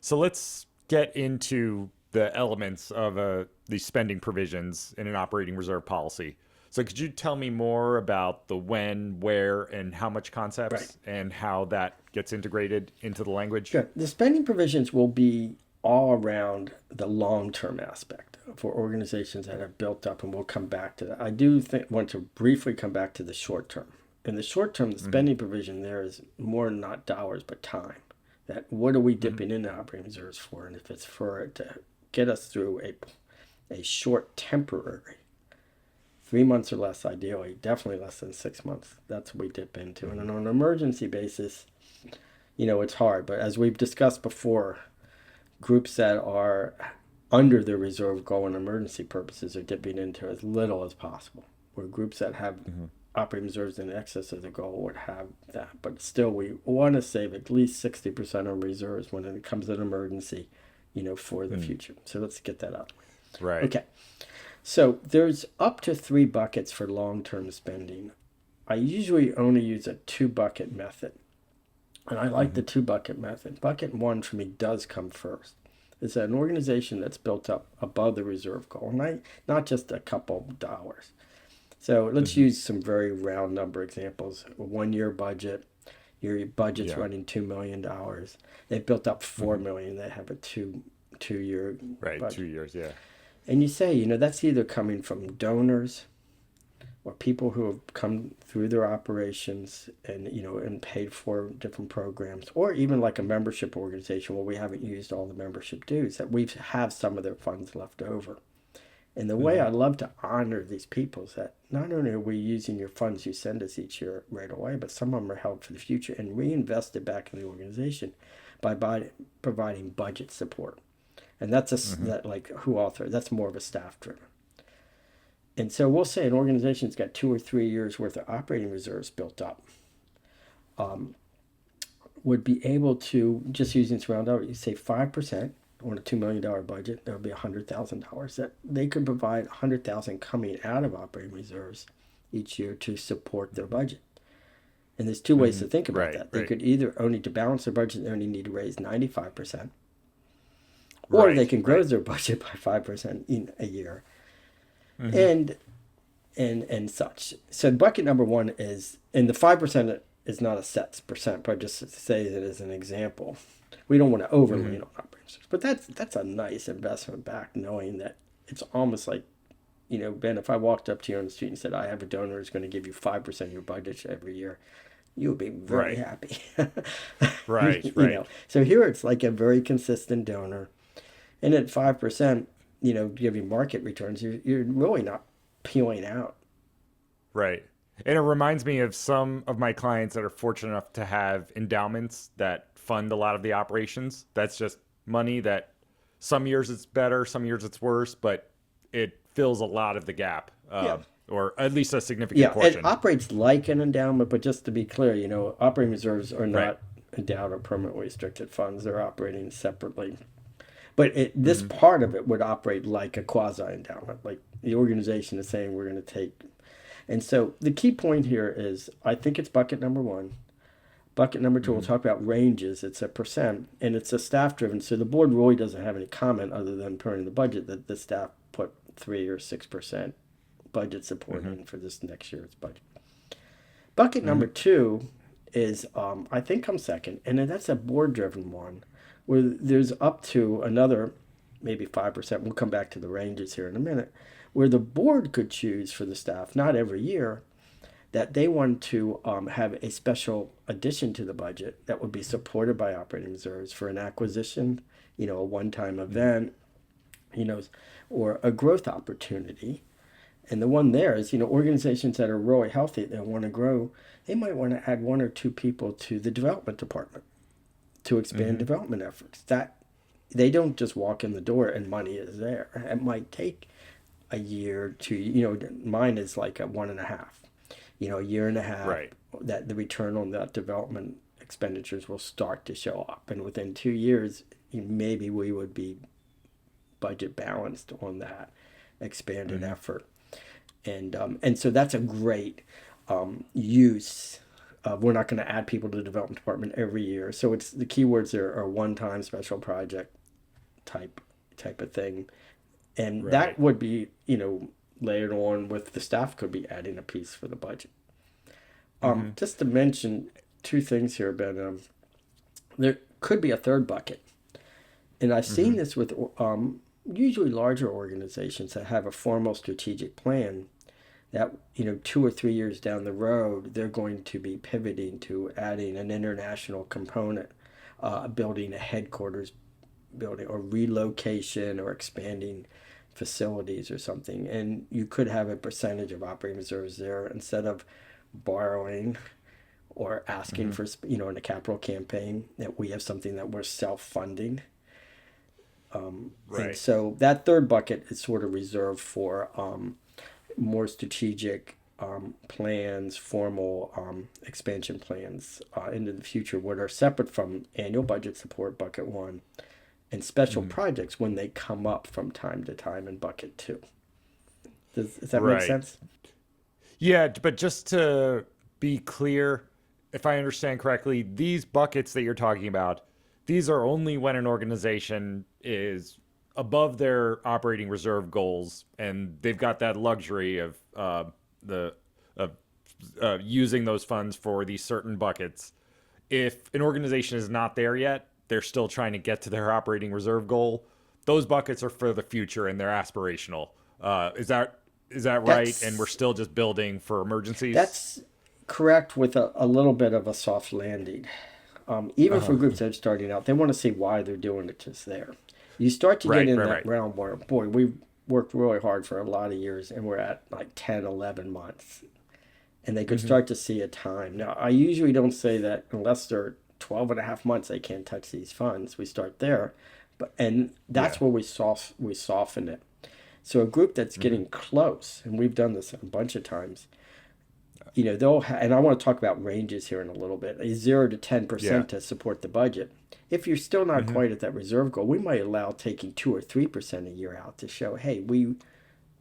So let's get into the elements of the spending provisions in an operating reserve policy. So could you tell me more about the when, where, and how much Right. concepts and how that gets integrated into the language? Good. The spending provisions will be all around the long-term aspect for organizations that have built up, and we'll come back to that. I do want to briefly come back to the short term. In the short term, the Hmm. spending provision there is more not dollars but time. That what are we Hmm. dipping into operating reserves for? And if it's for it to get us through a short temporary 3 months or less, ideally, definitely less than 6 months. That's what we dip into. And Hmm. on an emergency basis, it's hard. But as we've discussed before, groups that are under their reserve goal in emergency purposes are dipping into as little as possible. Where groups that have Hmm. operating reserves in excess of the goal would have that. But still, we want to save at least 60% of reserves when it comes to an emergency, for the Mm. future. So let's get that out. Right. Okay. So there's up to three buckets for long-term spending. I usually only use a two-bucket method. And I like Hmm. the two-bucket method. Bucket one for me does come first. It's an organization that's built up above the reserve goal, not just a couple dollars. So let's Hmm. use some very round number examples. A 1 year budget, your budget's Yeah. running $2 million. They've built up four Hmm. million. They have a two year Right. budget. 2 years. Yeah. And you say, that's either coming from donors or people who have come through their operations and paid for different programs, or even like a membership organization where we haven't used all the membership dues, that we have some of their funds left over. And the way Hmm. I love to honor these people is that not only are we using your funds you send us each year right away, but some of them are held for the future and reinvested back in the organization by providing budget support. And Hmm. that, like, who authored, that's more of a staff driven. And so we'll say an organization's got 2 or 3 years worth of operating reserves built up, would be able to, just using this round out, you say 5% on a $2 million budget, that would be $100,000. That they could provide 100,000 coming out of operating reserves each year to support their budget. And there's two ways Hmm. to think about Right. that. They Right. could either only to balance their budget, they only need to raise 95%, or they Right. can grow Right. their budget by 5% in a year. Hmm. And and such. So bucket number one is, and the 5% is not a set percent, but just to say that as an example. We don't want to Hmm. overlean on operations, but that's a nice investment back, knowing that it's almost like, Ben, if I walked up to you on the street and said I have a donor who's going to give you 5% of your budget every year, you would be very Right. happy. Right. Right. So here it's like a very consistent donor, and at 5%, giving market returns, you're really not peeling out. Right. And it reminds me of some of my clients that are fortunate enough to have endowments that fund a lot of the operations. That's just money that some years it's better, some years it's worse, but it fills a lot of the gap, Yeah. or at least a significant Yeah, it portion. operates like an endowment, but just to be clear, operating reserves are Right. not endowed or permanently restricted funds. They're operating separately. But this Hmm. part of it would operate like a quasi endowment, like the organization is saying we're going to take. And so the key point here is, I think it's bucket number one. Bucket number two, we'll Hmm. talk about ranges. It's a percent, and it's a staff driven. So the board really doesn't have any comment other than putting the budget that the staff put 3 or 6% budget support Hmm. in for this next year's budget. Bucket number Hmm. two is, I think, comes second, and then that's a board driven one where there's up to another maybe 5%. We'll come back to the ranges here in a minute, where the board could choose for the staff, not every year, that they want to have a special addition to the budget that would be supported by operating reserves for an acquisition, a one time Hmm. event, you know, or a growth opportunity. And the one there is, organizations that are really healthy that want to grow, they might want to add one or two people to the development department to expand Hmm. development efforts. That they don't just walk in the door and money is there. It might take a year to, mine is like a 1.5, a year and a half, Right. that the return on that development expenditures will start to show up. And within 2 years, maybe we would be budget balanced on that expanded Hmm. effort. And so that's a great use we're not going to add people to the development department every year. So it's the keywords there are one-time special project type of thing, and Right. that would be, layered on with the staff could be adding a piece for the budget. Hmm. Just to mention two things here, Ben. There could be a third bucket, and I've seen Hmm. this with usually larger organizations that have a formal strategic plan that 2 or 3 years down the road they're going to be pivoting to adding an international component, building a headquarters building or relocation or expanding facilities or something, and you could have a percentage of operating reserves there instead of borrowing or asking Hmm. for in a capital campaign, that we have something that we're self-funding. And Right. so that third bucket is sort of reserved for more strategic plans, formal expansion plans into the future, what are separate from annual budget support, bucket one, and special Hmm. projects when they come up from time to time in bucket two. Does that make Right. sense? Yeah, but just to be clear, if I understand correctly, these buckets that you're talking about, these are only when an organization is above their operating reserve goals, and they've got that luxury of the of using those funds for these certain buckets. If an organization is not there yet, they're still trying to get to their operating reserve goal. Those buckets are for the future and they're aspirational. Is that right? And we're That's still just building for emergencies. that's correct with a little bit of a soft landing. Uh Even for huh. groups that are starting out, they want to see why they're doing it just there. You start to get Right. in Right. that Right. realm where, boy, we've worked really hard for a lot of years and we're at like 10, 11 months. And they could Hmm. start to see a time. Now, I usually don't say that unless they're 12 and a half months, they can't touch these funds. We start there. And Yeah. that's where we soften it. So a group that's Hmm. getting close, and we've done this a bunch of times, and I want to talk about ranges here in a little bit, a 0 to Yeah. 10% to support the budget. If you're still not Hmm. quite at that reserve goal, we might allow taking 2 or 3% a year out to show, hey, we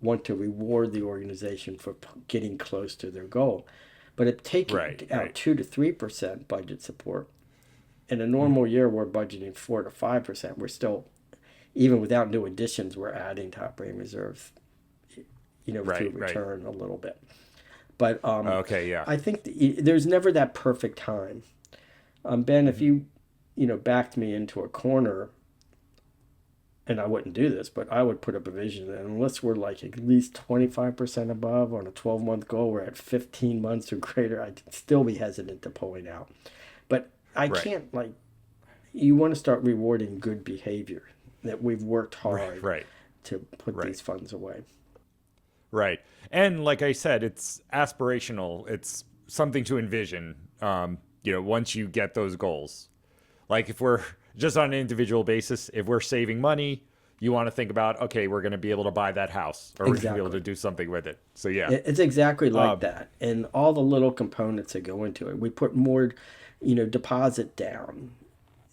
want to reward the organization for getting close to their goal. But if taking Right. out Right. 2 to 3% budget support, in a Hmm. normal year we're budgeting 4 to 5%. We're still, even without new additions, we're adding to operating reserves, through Right. Right. return a little bit. But Okay. Yeah. I think there's never that perfect time. Ben, if Hmm. you backed me into a corner, and I wouldn't do this, but I would put up a vision that unless we're like at least 25% above on a 12-month goal, we're at 15 months or greater, I'd still be hesitant to pulling out. But I Right. can't, like, you want to start rewarding good behavior, that we've worked Right. hard Right. to put Right. these funds away. Right. And like I said, it's aspirational. It's something to envision. Once you get those goals. Like if we're just on an individual basis, if we're saving money, you want to think about, okay, we're going to be able to buy that house or we're going to be able Exactly. to do something with it. So yeah. It's exactly like Um, that. And all the little components that go into it. We put more, deposit down,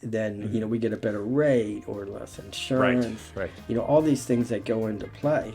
then, mhm. we get a better rate or less Right. insurance. Right. All these things that go into play.